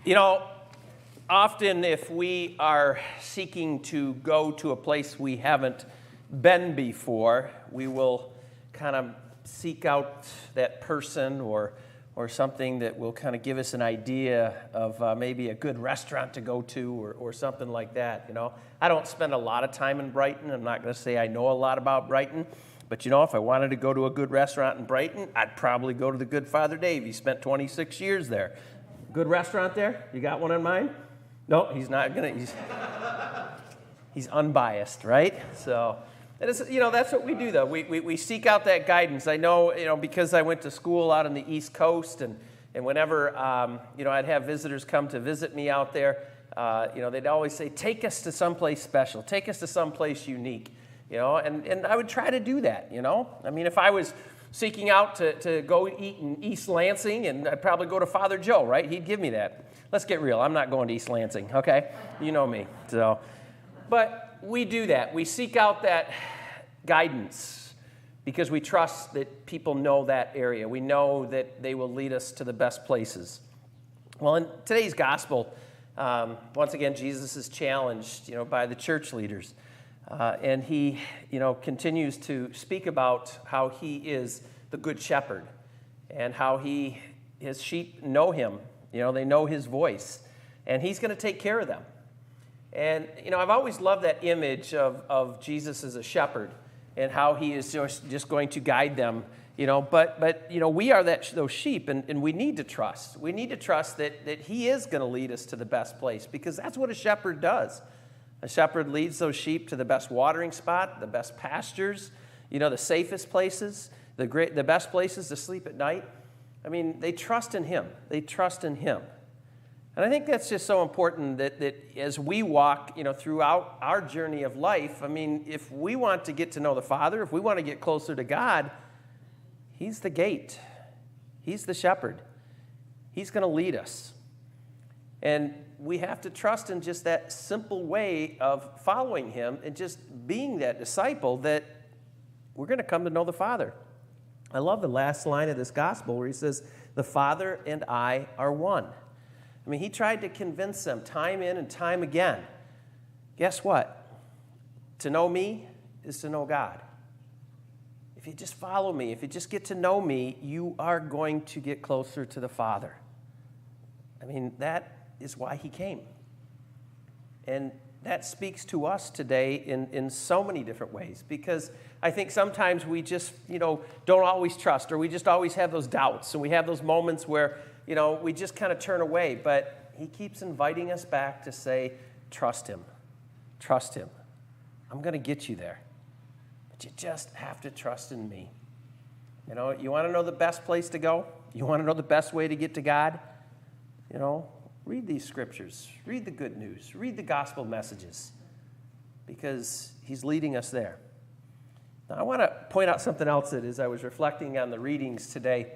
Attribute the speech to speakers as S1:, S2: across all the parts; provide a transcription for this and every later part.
S1: You know, often if we are seeking to go to a place we haven't been before, we will kind of seek out that person or something that will kind of give us an idea of maybe a good restaurant to go to or something like that, you know. I don't spend a lot of time in Brighton. I'm not going to say I know a lot about Brighton. But, you know, if I wanted to go to a good restaurant in Brighton, I'd probably go to the Good Father Dave. He spent 26 years there. Good restaurant there? You got one in mind? No, he's not going to. He's unbiased, right? So, and it's, you know, that's what we do, though. We seek out that guidance. I know, you know, because I went to school out on the East Coast, and whenever, you know, I'd have visitors come to visit me out there, you know, they'd always say, take us to someplace special. Take us to someplace unique, you know, and I would try to do that, you know. I mean, if I was seeking out to go eat in East Lansing, and I'd probably go to Father Joe, right? He'd give me that. Let's get real. I'm not going to East Lansing, okay? You know me. So, but we do that. We seek out that guidance because we trust that people know that area. We know that they will lead us to the best places. Well, in today's gospel, once again, Jesus is challenged, you know, by the church leaders. And he, you know, continues to speak about how he is the good shepherd and how his sheep know him. You know, they know his voice, and he's going to take care of them. And, you know, I've always loved that image of Jesus as a shepherd and how he is just going to guide them, you know. But you know, we are those sheep, and we need to trust. We need to trust that he is going to lead us to the best place because that's what a shepherd does. A shepherd leads those sheep to the best watering spot, the best pastures, you know, the safest places, the best places to sleep at night. I mean, they trust in him. They trust in him. And I think that's just so important that as we walk, you know, throughout our journey of life, I mean, if we want to get to know the Father, if we want to get closer to God, he's the gate. He's the shepherd. He's going to lead us. And we have to trust in just that simple way of following him and just being that disciple that we're going to come to know the Father. I love the last line of this gospel where he says, the Father and I are one. I mean, he tried to convince them time in and time again. Guess what? To know me is to know God. If you just follow me, if you just get to know me, you are going to get closer to the Father. I mean, that is why he came. And that speaks to us today in so many different ways, because I think sometimes we just, you know, don't always trust, or we just always have those doubts, and we have those moments where, you know, we just kind of turn away. But he keeps inviting us back to say, trust him. Trust him. I'm going to get you there. But you just have to trust in me. You know, you want to know the best place to go? You want to know the best way to get to God? You know, read these scriptures. Read the good news. Read the gospel messages. Because he's leading us there. Now, I want to point out something else that as I was reflecting on the readings today,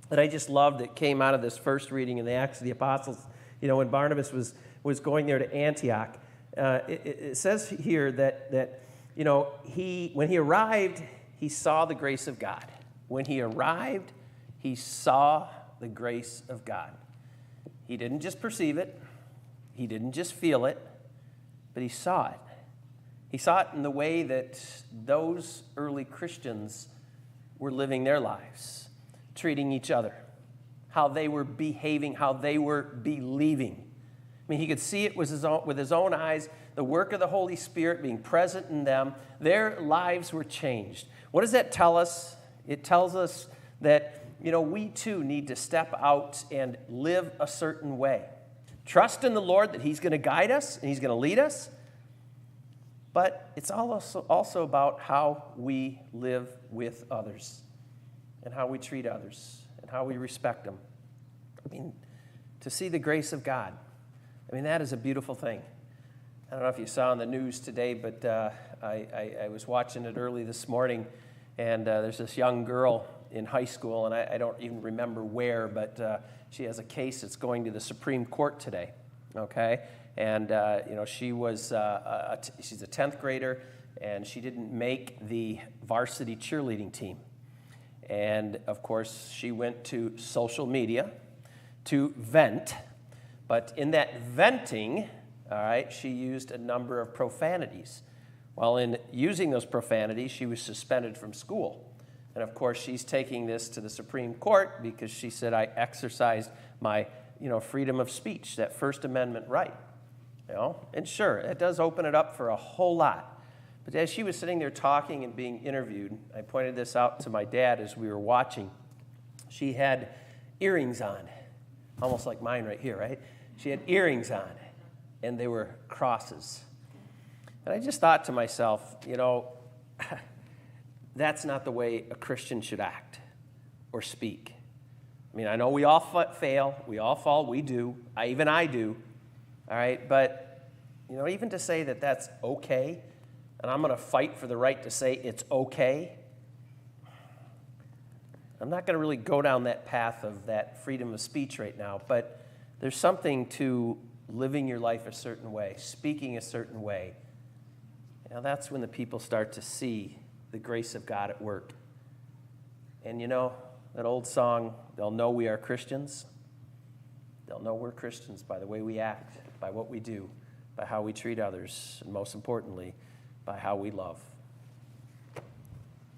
S1: that I just loved that came out of this first reading in the Acts of the Apostles. You know, when Barnabas was going there to Antioch, it says here that you know, when he arrived, he saw the grace of God. When he arrived, he saw the grace of God. He didn't just perceive it. He didn't just feel it, but he saw it. He saw it in the way that those early Christians were living their lives, treating each other, how they were behaving, how they were believing. I mean, he could see it with his own eyes, the work of the Holy Spirit being present in them. Their lives were changed. What does that tell us? It tells us that, you know, we too need to step out and live a certain way. Trust in the Lord that he's going to guide us and he's going to lead us. But it's also about how we live with others and how we treat others and how we respect them. I mean, to see the grace of God, I mean, that is a beautiful thing. I don't know if you saw on the news today, but I was watching it early this morning, and there's this young girl in high school, and I don't even remember where, but she has a case that's going to the Supreme Court today, okay? And, you know, she's a 10th grader, and she didn't make the varsity cheerleading team. And, of course, she went to social media to vent But in that venting, all right, she used a number of profanities. Well, in using those profanities, she was suspended from school. And of course, she's taking this to the Supreme Court because she said, I exercised my, freedom of speech, that First Amendment right. And sure, it does open it up for a whole lot. But as she was sitting there talking and being interviewed, I pointed this out to my dad as we were watching. She had earrings on, almost like mine right here, right? She had earrings on, and they were crosses. And I just thought to myself, that's not the way a Christian should act or speak. I mean, I know we all fail, we all fall, we do, even I do, all right? But, even to say that that's okay, and I'm going to fight for the right to say it's okay, I'm not going to really go down that path of that freedom of speech right now, but there's something to living your life a certain way, speaking a certain way. That's when the people start to see the grace of God at work. And that old song, they'll know we are Christians. They'll know we're Christians by the way we act, by what we do, by how we treat others, and most importantly, by how we love.